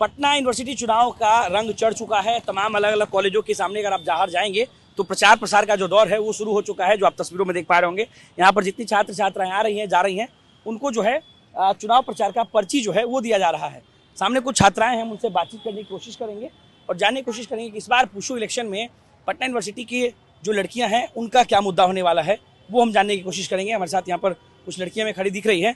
Patna university चुनाव का रंग चढ़ चुका है। तमाम अलग अलग कॉलेजों के सामने अगर आप बाहर जाएंगे तो प्रचार प्रसार का जो दौर है वो शुरू हो चुका है, जो आप तस्वीरों में देख पा रहे होंगे। यहाँ पर जितनी छात्र छात्राएं आ रही हैं जा रही हैं, उनको जो है चुनाव प्रचार का पर्ची जो है वो दिया जा रहा है। सामने कुछ छात्राएं हैं, उनसे बातचीत करने की कोशिश करेंगे और जानने की कोशिश करेंगे कि इस बार पुशु इलेक्शन में पटना यूनिवर्सिटी की जो लड़कियां हैं उनका क्या मुद्दा होने वाला है, वो हम जानने की कोशिश करेंगे। हमारे साथ यहाँ पर कुछ लड़कियां में खड़ी दिख रही हैं।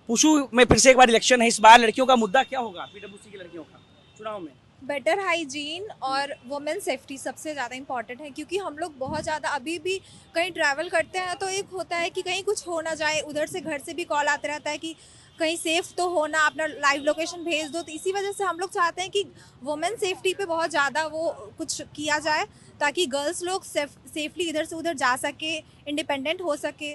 पुशु में फिर से एक बार इलेक्शन है, इस बार लड़कियों का मुद्दा क्या होगा पीडब्ल्यूसी की लड़कियों का चुनाव में? बेटर हाइजीन और वुमेन सेफ्टी सबसे ज़्यादा इम्पॉर्टेंट है, क्योंकि हम लोग बहुत ज़्यादा अभी भी कहीं ट्रैवल करते हैं तो एक होता है कि कहीं कुछ हो ना जाए, उधर से घर से भी कॉल आते रहता है कि कहीं सेफ तो होना, अपना लाइव लोकेशन भेज दो। तो इसी वजह से हम लोग चाहते हैं कि वुमेन सेफ्टी पे बहुत ज़्यादा वो कुछ किया जाए, ताकि गर्ल्स लोग सेफली इधर से उधर जा सके, इंडिपेंडेंट हो सके।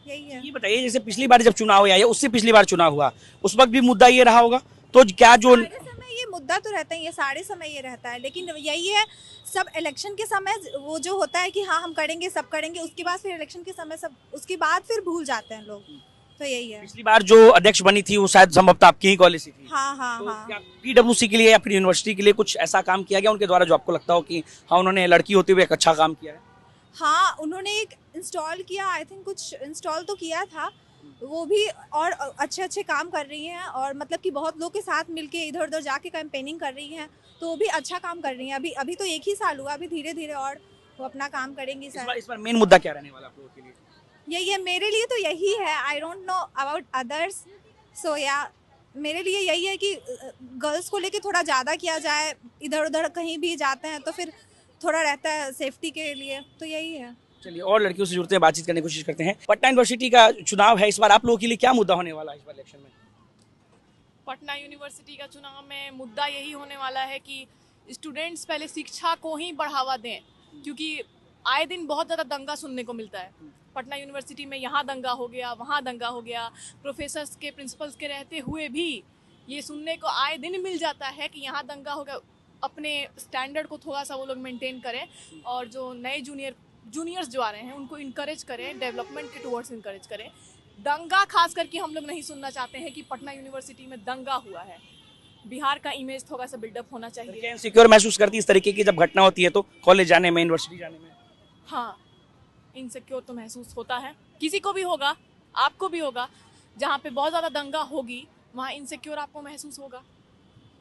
यही है। ये बताइए, जैसे पिछली बार जब चुनाव हुआ या उससे पिछली बार चुनाव हुआ उस वक्त भी मुद्दा ये रहा होगा, तो क्या जो सारे समय ये मुद्दा तो रहता है, ये सारे समय ये रहता है, लेकिन यही है सब इलेक्शन के समय वो जो होता है कि हाँ हम करेंगे, सब करेंगे, उसके बाद फिर इलेक्शन के समय सब उसके बाद फिर भूल जाते हैं लोग। तो यही है। पिछली बार जो अध्यक्ष बनी थी वो शायद संभवतः आपकी ही कॉलेज से थी। हाँ हाँ तो हाँ। क्या पीडब्ल्यूसी के लिए या फिर यूनिवर्सिटी के लिए कुछ ऐसा काम किया गया उनके द्वारा जो आपको लगता हो कि हाँ उन्होंने लड़की होते हुए एक अच्छा काम किया है? हाँ, उन्होंने एक इंस्टॉल किया, आई थिंक कुछ इंस्टॉल तो किया था वो भी, और अच्छे अच्छे काम कर रही हैं, और मतलब कि बहुत लोग के साथ मिलके इधर उधर जाके कैंपेनिंग कर रही हैं, तो वो भी अच्छा काम कर रही हैं। अभी अभी तो एक ही साल हुआ, अभी धीरे धीरे और वो अपना काम करेंगी। इस बार मेन मुद्दा क्या रहने वाला आप लोगों के लिए? यही है, मेरे लिए तो यही है। I don't know about others, so या मेरे लिए यही है कि गर्ल्स को लेके थोड़ा ज़्यादा किया जाए, इधर उधर कहीं भी जाते हैं तो फिर थोड़ा रहता है सेफ्टी के लिए, तो यही है। चलिए और लड़कियों से जुड़ते हैं, बातचीत करने की कोशिश करते हैं। पटना यूनिवर्सिटी का चुनाव है, इस बार आप लोगों के लिए क्या मुद्दा होने वाला है इस बार इलेक्शन में? पटना यूनिवर्सिटी का चुनाव में मुद्दा यही होने वाला है कि स्टूडेंट्स पहले शिक्षा को ही बढ़ावा दें, क्योंकि आए दिन बहुत ज़्यादा दंगा सुनने को मिलता है। पटना यूनिवर्सिटी में यहाँ दंगा हो गया, वहाँ दंगा हो गया, प्रोफेसर्स के प्रिंसिपल्स के रहते हुए भी ये सुनने को आए दिन मिल जाता है कि यहाँ दंगा हो गया। अपने स्टैंडर्ड को थोड़ा सा वो लोग मेंटेन करें, और जो नए जूनियर्स जो आ रहे हैं उनको इनकरेज करें, डेवलपमेंट के टुवर्ड्स इनकरेज करें। दंगा खास करके हम लोग नहीं सुनना चाहते हैं कि पटना यूनिवर्सिटी में दंगा हुआ है। बिहार का इमेज थोड़ा सा बिल्डअप होना चाहिए। क्या इनसिक्योर महसूस करती है इस तरीके की जब घटना होती है तो कॉलेज जाने में, यूनिवर्सिटी जाने में? हाँ, इनसिक्योर तो महसूस होता है, किसी को भी होगा, आपको भी होगा। जहाँ पे बहुत ज़्यादा दंगा होगी वहाँ इनसिक्योर आपको महसूस होगा।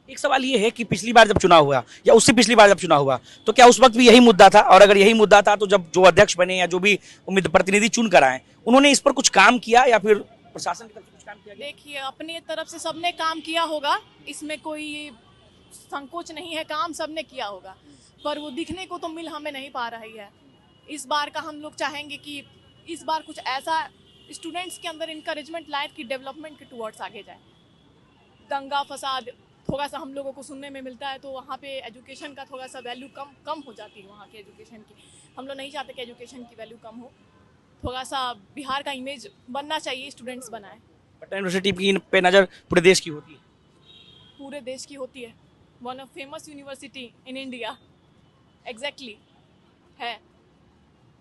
एक सवाल ये है कि पिछली बार जब चुनाव हुआ या उससे पिछली बार जब चुनाव हुआ तो क्या उस वक्त भी यही मुद्दा था? और अगर यही मुद्दा था तो जब जो अध्यक्ष बने या जो भी उम्मीद प्रतिनिधि चुन कर आए उन्होंने इस पर कुछ काम किया या फिर प्रशासन की तरफ से कुछ काम किया गया? देखिए, अपने तरफ से सबने काम किया होगा, इसमें कोई संकोच नहीं है, काम सबने किया होगा, पर वो दिखने को तो मिल हमें नहीं पा रही है। इस बार का हम लोग चाहेंगे कि इस बार कुछ ऐसा स्टूडेंट्स के अंदर इंकरेजमेंट लाए कि डेवलपमेंट के टुवर्ड्स आगे जाए। दंगा फसाद थोड़ा सा हम लोगों को सुनने में मिलता है, तो वहाँ पे एजुकेशन का थोड़ा सा वैल्यू कम हो जाती है वहाँ के एजुकेशन की। हम लोग नहीं चाहते कि एजुकेशन की वैल्यू कम हो, थोड़ा सा बिहार का इमेज बनना चाहिए, स्टूडेंट्स बनाए। पटना यूनिवर्सिटी की पे नज़र पूरे देश की होती है? पूरे देश की होती है, one of famous university in India. Exactly है।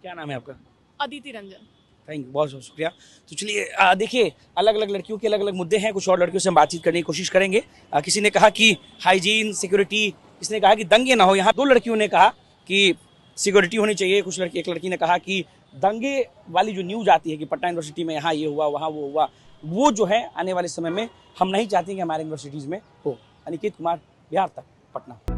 क्या नाम है आपका? अदिति रंजन। थैंक यू, बहुत बहुत शुक्रिया। तो चलिए देखिए, अलग अलग लड़कियों के अलग अलग मुद्दे हैं, कुछ और लड़कियों से हम बातचीत करने की कोशिश करेंगे। किसी ने कहा कि हाइजीन, सिक्योरिटी, किसी ने कहा कि दंगे ना हो। यहाँ दो लड़कियों ने कहा कि सिक्योरिटी होनी चाहिए, एक लड़की ने कहा कि दंगे वाली जो न्यूज़ आती है कि पटना यूनिवर्सिटी में यहाँ ये हुआ वहाँ वो हुआ, वो जो है आने वाले समय में हम नहीं चाहते कि हमारे यूनिवर्सिटीज़ में हो। अनिकेत कुमार, बिहार तक, पटना।